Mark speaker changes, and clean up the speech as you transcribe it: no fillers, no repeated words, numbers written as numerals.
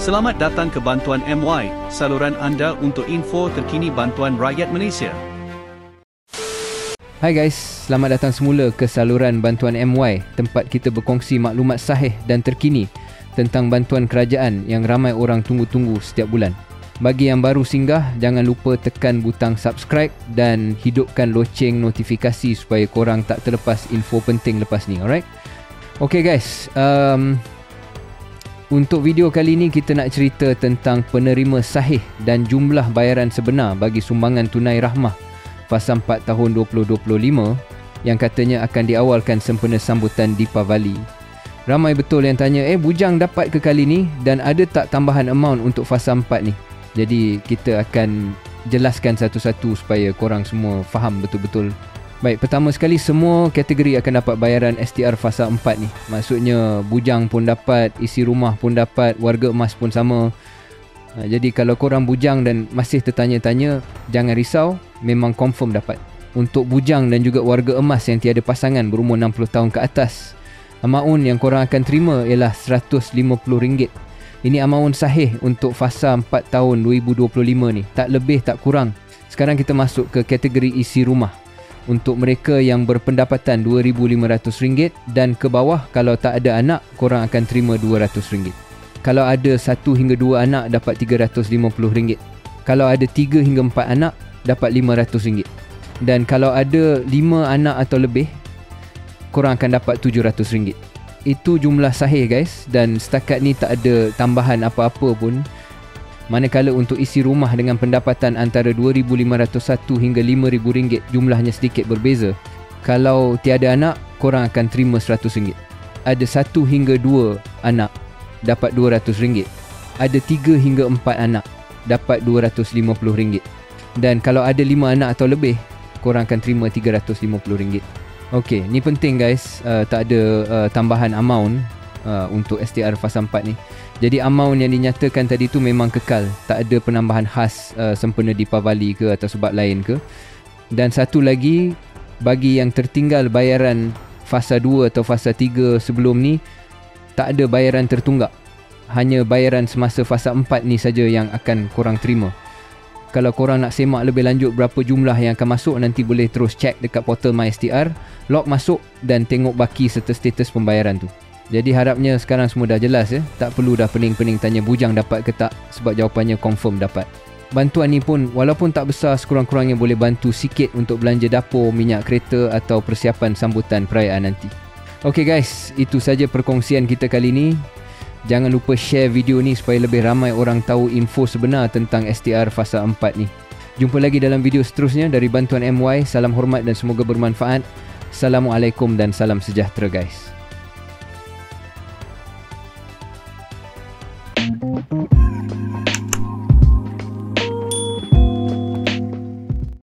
Speaker 1: Selamat datang ke Bantuan MY, saluran anda untuk info terkini bantuan rakyat Malaysia.
Speaker 2: Hai guys, selamat datang semula ke saluran Bantuan MY, tempat kita berkongsi maklumat sahih dan terkini tentang bantuan kerajaan yang ramai orang tunggu-tunggu setiap bulan. Bagi yang baru singgah, jangan lupa tekan butang subscribe dan hidupkan loceng notifikasi supaya korang tak terlepas info penting lepas ni, alright? Okay guys, untuk video kali ni kita nak cerita tentang penerima sahih dan jumlah bayaran sebenar bagi sumbangan tunai rahmah fasa 4 tahun 2025 yang katanya akan diawalkan sempena sambutan Deepavali. Ramai betul yang tanya, bujang dapat ke kali ni dan ada tak tambahan amount untuk fasa 4 ni? Jadi kita akan jelaskan satu-satu supaya korang semua faham betul-betul. Baik, pertama sekali semua kategori akan dapat bayaran STR fasa 4 ni. Maksudnya bujang pun dapat, isi rumah pun dapat, warga emas pun sama. Jadi kalau korang bujang dan masih tertanya-tanya, jangan risau, memang confirm dapat. Untuk bujang dan juga warga emas yang tiada pasangan berumur 60 tahun ke atas, amaun yang korang akan terima ialah RM150. Ini amaun sahih untuk fasa 4 tahun 2025 ni. Tak lebih, tak kurang. Sekarang kita masuk ke kategori isi rumah. Untuk mereka yang berpendapatan RM2,500 dan ke bawah, kalau tak ada anak, korang akan terima RM200. Kalau ada 1 hingga 2 anak, dapat RM350. Kalau ada 3 hingga 4 anak, dapat RM500. Dan kalau ada 5 anak atau lebih, korang akan dapat RM700. Itu jumlah sahih guys, dan setakat ni tak ada tambahan apa-apa pun. Manakala untuk isi rumah dengan pendapatan antara RM2,501 hingga RM5,000, jumlahnya sedikit berbeza. Kalau tiada anak, korang akan terima RM100. Ada 1 hingga 2 anak, dapat RM200. Ada 3 hingga 4 anak, dapat RM250. Dan kalau ada 5 anak atau lebih, korang akan terima RM350. Okey, ni penting guys, tak ada tambahan amount untuk STR fasa 4 ni. Jadi amount yang dinyatakan tadi tu memang kekal, tak ada penambahan khas sempena Deepavali ke atau sebab lain ke. Dan satu lagi, bagi yang tertinggal bayaran fasa 2 atau fasa 3 sebelum ni, tak ada bayaran tertunggak. Hanya bayaran semasa fasa 4 ni saja yang akan korang terima. Kalau korang nak semak lebih lanjut berapa jumlah yang akan masuk, nanti boleh terus check dekat portal MySTR, log masuk dan tengok baki serta status pembayaran tu. Jadi harapnya sekarang semua dah jelas ya. Tak perlu dah pening-pening tanya bujang dapat ke tak, sebab jawapannya confirm dapat. Bantuan ni pun walaupun tak besar, sekurang-kurangnya boleh bantu sikit untuk belanja dapur, minyak kereta atau persiapan sambutan perayaan nanti. Okay guys, itu saja perkongsian kita kali ni. Jangan lupa share video ni supaya lebih ramai orang tahu info sebenar tentang STR fasa 4 ni. Jumpa lagi dalam video seterusnya dari Bantuan MY. Salam hormat dan semoga bermanfaat. Assalamualaikum dan salam sejahtera guys.